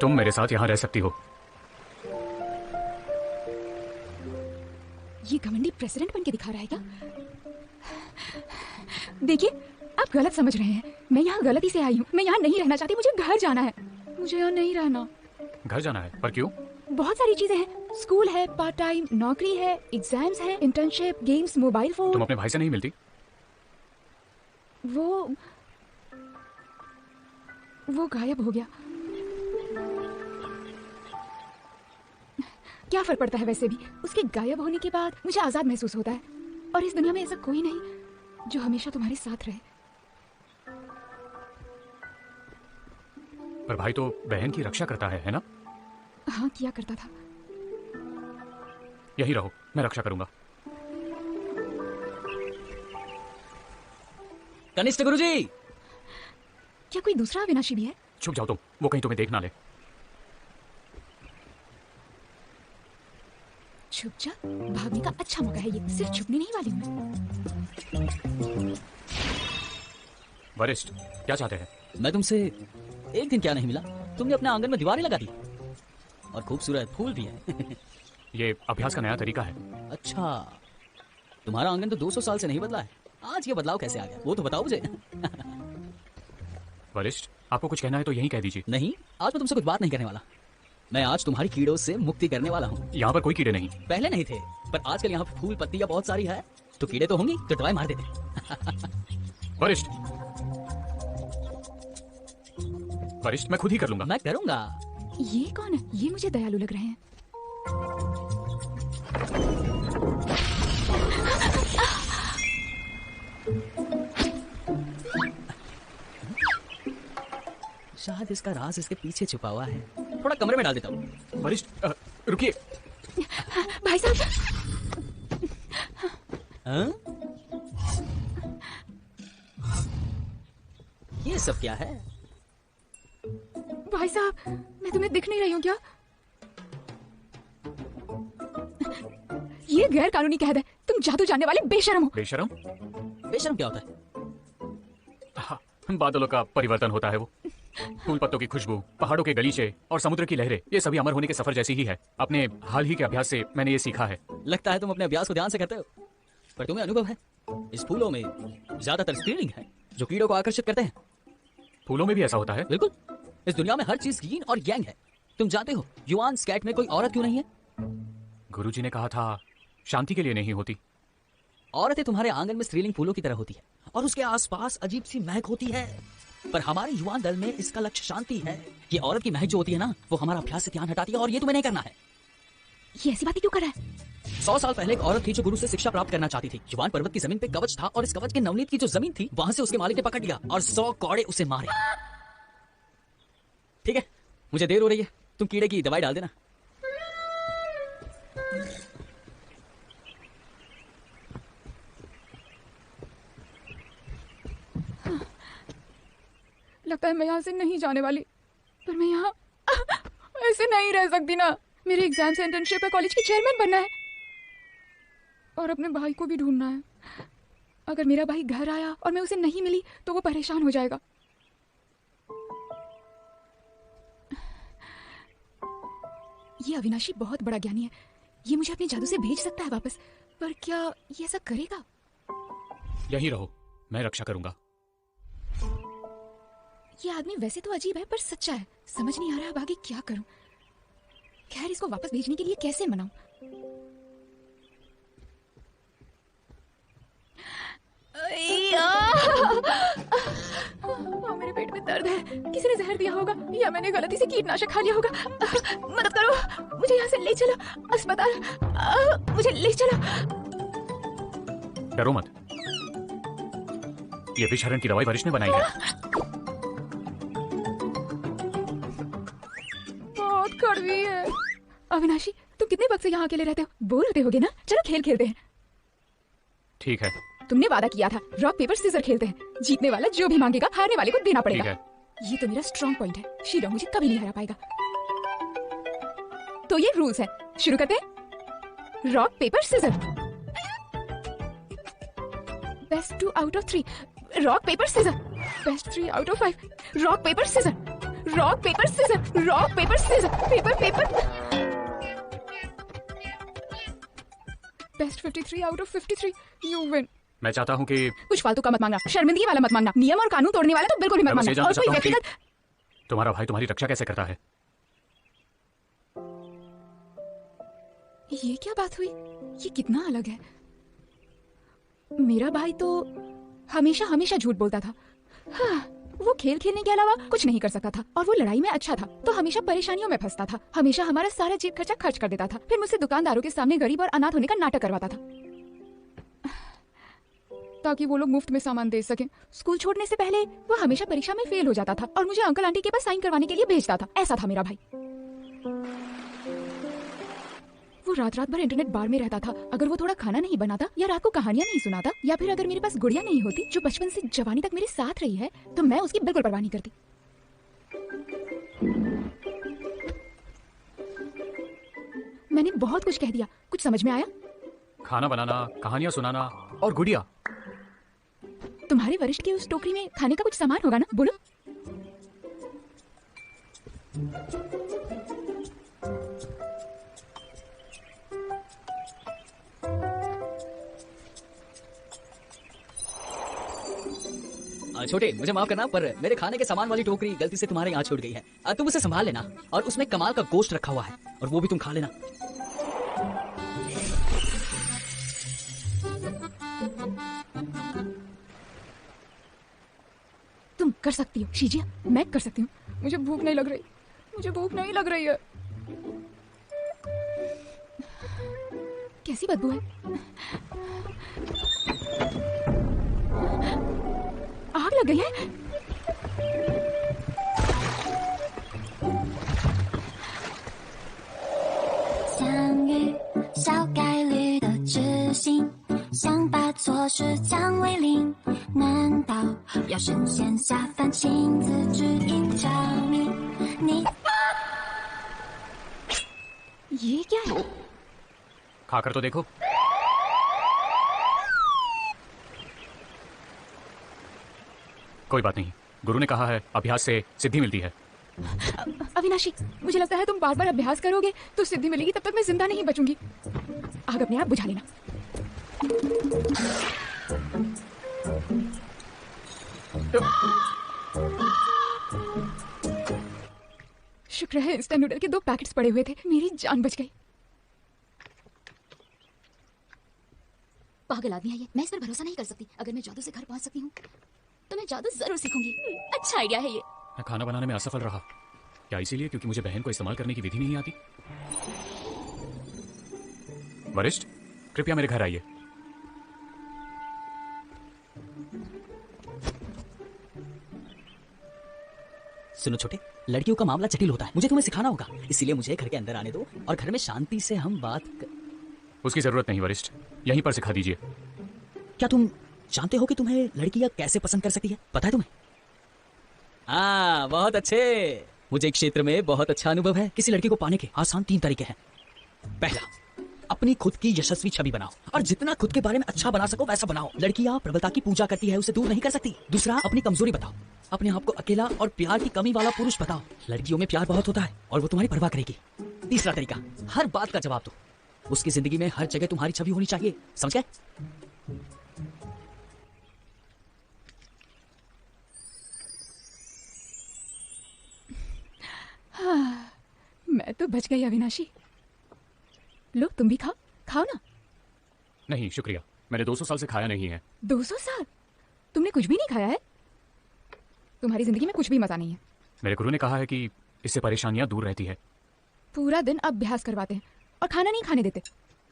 तुम मेरे साथ यहाँ रह सकती हो। ये घमंडी प्रेसिडेंट बन के दिखा रहा है क्या? देखिए, आप गलत समझ रहे हैं। मैं यहाँ गलती से आई हूँ। मैं यहाँ नहीं रहना चाहती, मुझे घर जाना है। मुझे यहाँ नहीं रहना। घर जाना है? पर क्यों? बहुत सारी चीजें हैं। स्कूल है, पार्ट टाइम नौकरी है, एग्जाम्स है, इंटर्नशिप, गेम्स, मोबाइल फोन। तुम अपने भाई से नहीं मिलती? वो गायब हो गया। क्या फर्क पड़ता है वैसे भी। उसके गायब होने के बाद मुझे आजाद महसूस होता है। और इस दुनिया में ऐसा कोई नहीं जो हमेशा तुम्हारे साथ रहे। पर भाई तो बहन की रक्षा करता है ना? हाँ, किया करता था। यही रहो, मैं रक्षा करूंगा। कनिष्ठ गुरुजी! क्या कोई दूसरा अविनाशी भी है? छुप जाओ तुम, वो कहीं तुम्हें देख ना ले। छुप जा, भागने का अच्छा मौका है ये। सिर्फ छुपने नहीं वाली हूँ मैं। वरिष्ठ, क्या चाहते हैं? मैं तुमसे एक दिन क्या नहीं मिला। तुमने अपने आंगन में दीवारें लगा दी और खूबसूरत फूल भी है। ये अभ्यास का नया तरीका है। अच्छा, तुम्हारा आंगन तो 200 साल से नहीं बदला है। आज ये बदलाव कैसे आ गया, वो तो बताओ मुझे। वरिष्ठ, आपको कुछ कहना है तो यहीं कह दीजिए। नहीं, आज मैं तुमसे कुछ बात नहीं करने वाला। मैं आज तुम्हारी कीड़ों से मुक्ति करने वाला हूँ। यहाँ पर कोई कीड़े नहीं। पहले नहीं थे, पर आजकल यहाँ पे फूल पत्तियां बहुत सारी है, तो कीड़े तो होंगी, तो दवाई मार देते। वरिष्ठ, वरिष्ठ, मैं खुद ही कर लूंगा। मैं करूंगा। ये कौन है? ये मुझे दयालु लग रहे हैं। शायद इसका राज इसके पीछे छुपा हुआ है। थोड़ा कमरे में डाल देता हूँ। वरिष्ठ, रुकिए। भाई साहब। हाँ? ये सब क्या है? भाई साहब, मैं तुम्हें दिख नहीं रही हूँ क्या? ये गैर कानूनी कैद है। तुम जादू जानने वाले बेशरम हो। बेशरम? बेशरम क्या होता है? हाँ, बादलों का परिवर्तन होता है वो। फूल पत्तों की खुशबू, पहाड़ों के गलीचे और समुद्र की लहरें, ये सभी अमर होने के सफर जैसी ही है। अपने हाल ही के अभ्यास से मैंने ये सीखा है। लगता है तुम अपने अभ्यास को ध्यान से करते हो, पर तुम्हें अनुभव है। इस फूलों में ज्यादातर स्त्रीलिंग है जो कीड़ों को आकर्षित करते हैं। फूलों में भी ऐसा होता है? बिल्कुल। इस दुनिया में हर चीज यीन और यांग है। तुम जानते हो युआन स्कैट में कोई औरत क्यों नहीं है? गुरुजी ने कहा था शांति के लिए नहीं होती। औरतें तुम्हारे आंगन में स्त्रीलिंग फूलों की तरह होती है और उसके आसपास अजीब सी महक होती है, पर हमारे युवान दल में इसका लक्ष्य शांति है। ये औरत की महक जो होती है ना, वो हमारा अभ्यास से ध्यान हटाती है और ये तुम्हें नहीं करना है। ये ऐसी बातें क्यों कर रहा है? 100 साल पहले एक औरत थी जो गुरु से शिक्षा प्राप्त करना चाहती थी। युवान पर्वत की जमीन पे कवच था और इस कवच के नवनीत की जो जमीन थी वहां से उसके मालिक ने पकड़ लिया और 100 कौड़े उसे मारे। ठीक है, मुझे देर हो रही है, तुम कीड़े की दवाई डाल देना। लगता है मैं यहाँ से नहीं जाने वाली, पर मैं यहाँ ऐसे नहीं रह सकती ना। मेरे एग्जाम से इंटर्नशिप है, कॉलेज की चेयरमैन बनना है और अपने भाई को भी ढूंढना है। अगर मेरा भाई घर आया और मैं उसे नहीं मिली तो वो परेशान हो जाएगा। ये अविनाशी बहुत बड़ा ज्ञानी है। ये मुझे अपने जादू से भेज सकता है वापस, पर क्या ये ऐसा करेगा? यहीं रहो, मैं रक्षा करूंगा। ये आदमी वैसे तो अजीब है पर सच्चा है। समझ नहीं आ रहा अब आगे क्या करूं। खैर, इसको वापस भेजने के लिए कैसे मनाऊं? मेरे पेट में दर्द है। किसी ने जहर दिया होगा या मैंने गलती से कीटनाशक खा लिया होगा। मदद करो, मुझे यहाँ से ले चलो अस्पताल। मुझे ले चलो। डरो मत, ये विषहरण की दवाई वरिष्ठ ने बनाई है। बहुत कड़वी है। अविनाशी, तुम कितने वक्त से यहाँ अकेले रहते हो? बोर होते होगे ना? चलो खेल खेलते हैं। ठीक है। तुमने वादा किया था रॉक पेपर सीजर खेलते हैं। जीतने वाला जो भी मांगेगा हारने वाले को देना पड़ेगा। ठीक है। ये तो मेरा स्ट्रॉन्ग पॉइंट है। शीरो मुझे कभी नहीं हरा पाएगा। तो ये रूल्स है, शुरू करते हैं। Rock paper scissor. Best 2 out of 3। Rock paper scissor. Best 3 out of 5। Rock paper scissor. Rock paper scissor, rock paper scissor, paper. Best 53 out of 53, you win. मैं चाहता हूँ कि कुछ फालतू का मत मांगना, शर्मिंदगी वाला मत मांगना, नियम और कानून तोड़ने वाला तो बिल्कुल भी मत मैं बस ये मांगना। जानना और कोई चाहता हूँ कि व्यक्तिगत तुम्हारा भाई तुम्हारी रक्षा कैसे करता है। ये क्या बात हुई? ये कितना अलग है। मेरा भाई तो हमेशा झूठ बोलता था। हाँ, वो खेल खेलने के अलावा कुछ नहीं कर सकता था और वो लड़ाई में अच्छा था तो हमेशा परेशानियों में फंसता था। हमेशा हमारा सारा जेब खर्चा खर्च कर देता था, फिर मुझसे दुकानदारों के सामने गरीब और अनाथ होने का नाटक करवाता था ताकि वो लोग मुफ्त में सामान दे सकें। स्कूल छोड़ने से पहले वो हमेशा परीक्षा में फेल हो जाता था और मुझे अंकल आंटी के पास साइन करवाने के लिए भेजता था। ऐसा था मेरा भाई। वो रात भर इंटरनेट बार में रहता था। अगर वो थोड़ा खाना नहीं बनाता या रात को कहानियां नहीं सुनाता या फिर अगर मेरे पास गुड़िया नहीं होती जो बचपन से जवानी तक मेरे साथ रही है तो मैं उसकी बिल्कुल परवाह नहीं करती। मैंने बहुत कुछ कह दिया, कुछ समझ में आया? खाना बनाना, कहानियां सुनाना और गुड़िया। तुम्हारे वरिष्ठ की उस टोकरी में खाने का कुछ सामान होगा ना, बोलो। छोटे, मुझे माफ करना पर मेरे खाने के सामान वाली टोकरी गलती से तुम्हारे यहाँ छूट गई है। तुम उसे संभाल लेना और उसमें कमाल का गोश्त रखा हुआ है और वो भी तुम खा लेना। तुम कर सकती हो शीजिया, मैं कर सकती हूँ। मुझे भूख नहीं लग रही, मुझे भूख नहीं लग रही है। कैसी बदबू है? आग लग गई है।相遇，小概率的执行，想把错事降为零。难道要神仙下凡亲自指引着你？你 ये क्या है? खाकर तो देखो। कोई बात नहीं, गुरु ने कहा है अभ्यास से सिद्धि मिलती है। अविनाशी, मुझे लगता है तुम बार बार अभ्यास करोगे तो सिद्धि मिलेगी, तब तक मैं जिंदा नहीं बचूंगी। आग अपने आप बुझा लेना। शुक्र है इंस्टेंट नूडल के 2 पैकेट्स पड़े हुए थे, मेरी जान बच गई। पागल आदमी है ये, मैं इस पर भरोसा नहीं कर सकती। अगर मैं जादू से घर पहुंच सकती हूँ तो मैं जादू जरूर सीखूंगी। अच्छा आइडिया है ये। मैं खाना बनाने में असफल रहा। क्या इसीलिए क्योंकि मुझे बहन को इस्तेमाल करने की विधि नहीं आती? वरिष्ठ, कृपया मेरे घर आइए। सुनो छोटे, लड़कियों का मामला जटिल होता है, मुझे तुम्हें सिखाना होगा। इसीलिए मुझे घर के अंदर आने दो और घर में शांति से हम उसकी जरूरत नहीं वरिष्ठ, यहीं पर सिखा दीजिए। क्या तुम जानते हो कि तुम्हें लड़कियां कैसे पसंद कर सकती है? पता है तुम्हें? हाँ, बहुत अच्छे। मुझे एक क्षेत्र में बहुत अच्छा अनुभव है। किसी लड़की को पाने के आसान 3 तरीके हैं। पहला, अपनी खुद की यशस्वी छवि बनाओ और जितना खुद के बारे में अच्छा बना सको वैसा बनाओ। लड़कियां प्रबलता की पूजा करती है, उसे दूर नहीं कर सकती। दूसरा, अपनी कमजोरी बताओ। अपने आप को अकेला और प्यार की कमी वाला पुरुष बताओ। लड़कियों में प्यार बहुत होता है और वो तुम्हारी परवाह करेगी। तीसरा तरीका, हर बात का जवाब दो। उसकी जिंदगी में हर जगह तुम्हारी छवि होनी चाहिए, समझ गए? हाँ, मैं तो बच गई अविनाशी। लो तुम भी खाओ, खाओ ना। नहीं शुक्रिया, मैंने 200 साल से खाया नहीं है। 200 साल? तुमने कुछ भी नहीं खाया है? तुम्हारी जिंदगी में कुछ भी मजा नहीं है। मेरे गुरु ने कहा है कि इससे परेशानियां दूर रहती है। पूरा दिन अभ्यास करवाते हैं और खाना नहीं खाने देते।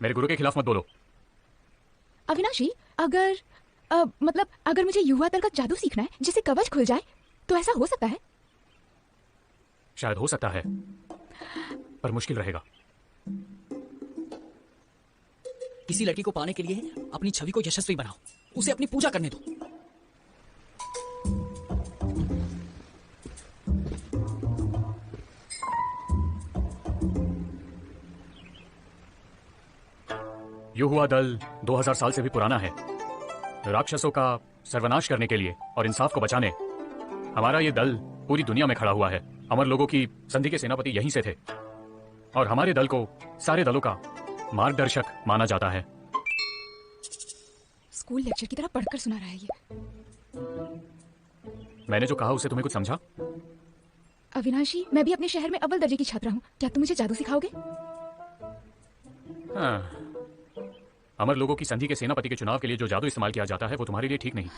मेरे गुरु के खिलाफ मत बोलो। अविनाशी, अगर मतलब अगर मुझे युवा दल का जादू सीखना है जिससे कवच खुल जाए तो ऐसा हो सकता है? शायद हो सकता है, पर मुश्किल रहेगा। किसी लड़की को पाने के लिए अपनी छवि को यशस्वी बनाओ, उसे अपनी पूजा करने दो। युवा दल 2000 साल से भी पुराना है। राक्षसों का सर्वनाश करने के लिए और इंसाफ को बचाने हमारा ये दल पूरी दुनिया में खड़ा हुआ है। अमर लोगों की संधि के सेनापति यहीं से थे और हमारे दल को सारे दलों का मार्गदर्शक माना जाता है। स्कूल लेक्चर की तरह पढ़कर सुना रहा है ये। मैंने जो कहा उसे तुम्हें कुछ समझा? अविनाशी, मैं भी अपने शहर में अव्वल दर्जे की छात्रा हूँ। क्या तुम मुझे जादू सिखाओगे? हाँ। अमर लोगों की संधि के सेनापति के चुनाव के लिए जो जादू इस्तेमाल किया जाता है वो तुम्हारे लिए ठीक नहीं।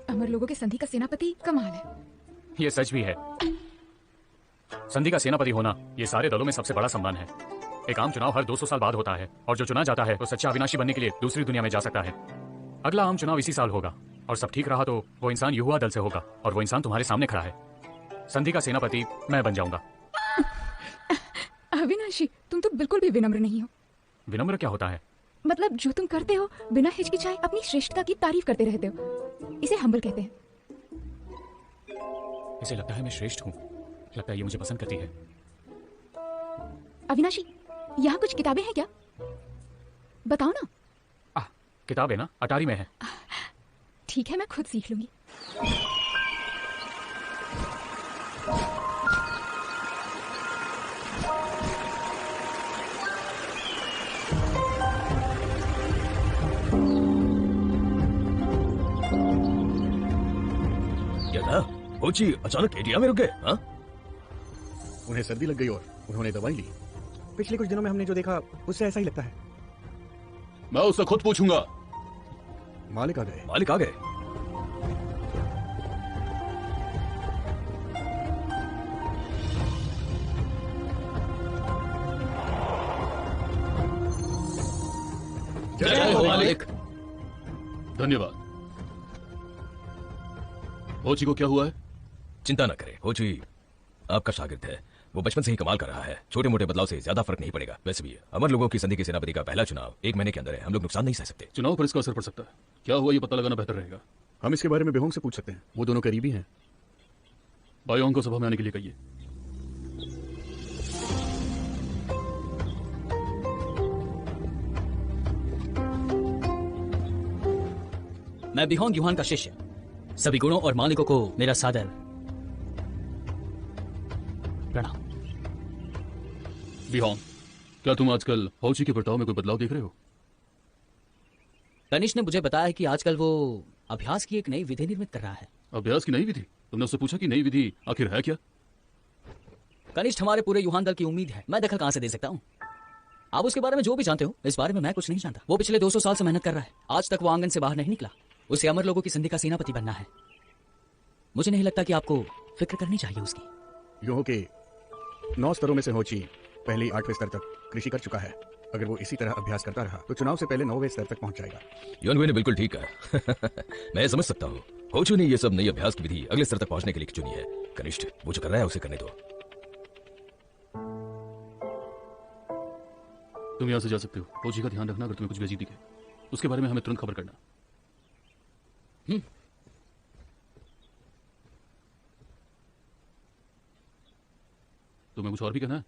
अमर लोगों के संधि का सेनापति कमाल है। ये सच भी है। संधि का सेनापति होना ये सारे दलों में सबसे बड़ा सम्मान है। एक आम चुनाव हर 200 साल बाद होता है और जो चुना जाता है वो सच्चा अविनाशी बनने के लिए दूसरी दुनिया में जा सकता है। अगला आम चुनाव इसी साल होगा और सब ठीक रहा तो वो इंसान युवा दल से होगा और वो इंसान तुम्हारे सामने खड़ा है। संधि का सेनापति मैं बन जाऊंगा। अविनाशी, तुम तो बिल्कुल भी विनम्र नहीं हो। विनम्र क्या होता है? मतलब जो तुम करते हो बिना हिचकिचाए अपनी श्रेष्ठता की तारीफ करते रहते हो, इसे हम्बल कहते हैं। इसे लगता है मैं श्रेष्ठ हूँ। लगता है ये मुझे पसंद करती है। अविनाशी, यहाँ कुछ किताबें हैं क्या? बताओ ना। किताबें ना अटारी में है। ठीक है, मैं खुद सीख लूंगी। क्या था? कोची अचानक एडिया में रुक गए? हाँ? उन्हें सर्दी लग गई और उन्होंने दवाई ली। पिछले कुछ दिनों में हमने जो देखा उससे ऐसा ही लगता है। मैं उससे खुद पूछूंगा। मालिक आ गए। मालिक आ गए। जय हो मालिक। धन्यवाद। होची को क्या हुआ है? चिंता न करें, होची आपका शागिर्द है। वो बचपन से ही कमाल कर रहा है। छोटे मोटे बदलाव से ज्यादा फर्क नहीं पड़ेगा। वैसे भी अमर लोगों की संधि के सेनापति का पहला चुनाव 1 महीने के अंदर है। हम लोग नुकसान नहीं सह सकते। चुनाव पर इसका असर पड़ सकता है। क्या हुआ ये पता लगाना बेहतर रहेगा। हम इसके बारे में बेहोंग से पूछ सकते हैं, वो दोनों करीबी हैं। बायोंग को सभा में आने के लिए कहिए। मैं बिहोंग युहान का शिष्य। सभी गुणों और मालिकों को मेरा सादर प्रणाम। बिहोंग, क्या तुम आजकल होची के बर्ताव में कोई बदलाव देख रहे हो? तनिष ने मुझे बताया कि आजकल वो अभ्यास की एक नई विधि निर्मित कर रहा है। अभ्यास की नई विधि? तुमने उससे पूछा कि नई विधि आखिर है क्या? कनिष्ठ हमारे पूरे युहान दल की उम्मीद है। मैं दखल कहां से दे सकता हूं? आप उसके बारे में जो भी जानते हो, इस बारे में मैं कुछ नहीं जानता। वो पिछले 200 साल से मेहनत कर रहा है। आज तक वो आंगन से बाहर नहीं निकला। उसे अमर लोगों की संधि का सेनापति बनना है। मुझे नहीं लगता कि आपको फिक्र करनी चाहिए उसकी। यूं हो के 9 स्तरों में से होची पहले 8वें स्तर तक कृषि कर चुका है। अगर वो इसी तरह अभ्यास करता रहा तो चुनाव से पहले 9वें स्तर तक पहुंच जाएगा। योनवे ने बिल्कुल ठीक कहा। मैं समझ सकता हूँ। होचू ने ये सब नई अभ्यास की विधि अगले स्तर तक पहुंचने के लिए चुनी है। कनिष्ठ वो जो कर रहा है उसे करने दो। तुम यहां से जा सकते हो। होची का ध्यान रखना, अगर तुम्हें कुछ बेइज्जती दिखे उसके बारे में हमें तुरंत खबर करना। तुम्हें कुछ और भी कहना है?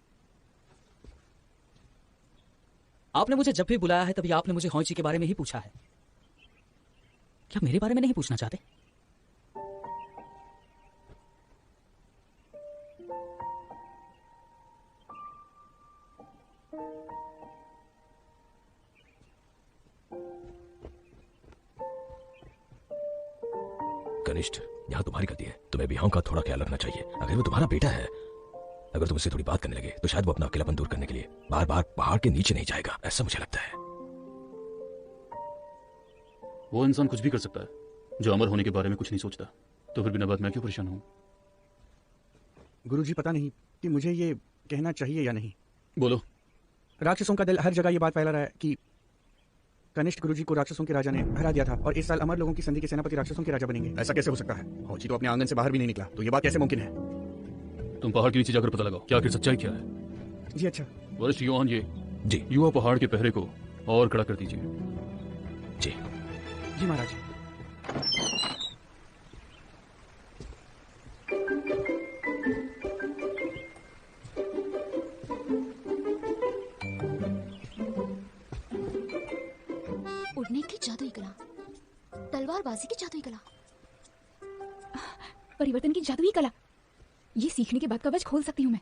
आपने मुझे जब भी बुलाया है तभी आपने मुझे हौची के बारे में ही पूछा है। क्या मेरे बारे में नहीं पूछना चाहते? कनिष्ठ यहाँ तुम्हारी गलती है। तुम्हें बिहांग का थोड़ा ख्याल रखना चाहिए। अगर वो तुम्हारा बेटा है, अगर तुम उससे थोड़ी बात करने लगे तो शायद वो अपना अकेलापन दूर करने के लिए बार बार पहाड़ के नीचे नहीं जाएगा। ऐसा मुझे लगता है। वो इंसान कुछ भी कर सकता है जो अमर होने के बारे में कुछ नहीं सोचता। तो फिर बिना बात मैं क्यों परेशान हूं? गुरुजी, पता नहीं कि मुझे ये कहना चाहिए या नहीं। बोलो। राक्षसों का दल हर जगह ये बात फैला रहा है कि कनिष्ठ गुरुजी को राक्षसों के राजा ने हरा दिया था और इस साल अमर लोगों की संधि के सेनापति राक्षसों के राजा बनेंगे। ऐसा कैसे हो सकता है? होची तो अपने आंगन से बाहर भी नहीं निकला, तो ये बात कैसे मुमकिन है? तुम पहाड़ के नीचे जाकर पता लगाओ क्या आखिर सच्चाई क्या है। जी अच्छा। वरिष्ठ युवान, ये जी युवा पहाड़ के पहरे को और कड़ा कर दीजिए। जी जी महाराज। उड़ने की जादुई कला, तलवारबाजी की जादुई कला, परिवर्तन की जादुई कला। ये सीखने के बाद कवच खोल सकती हूँ मैं।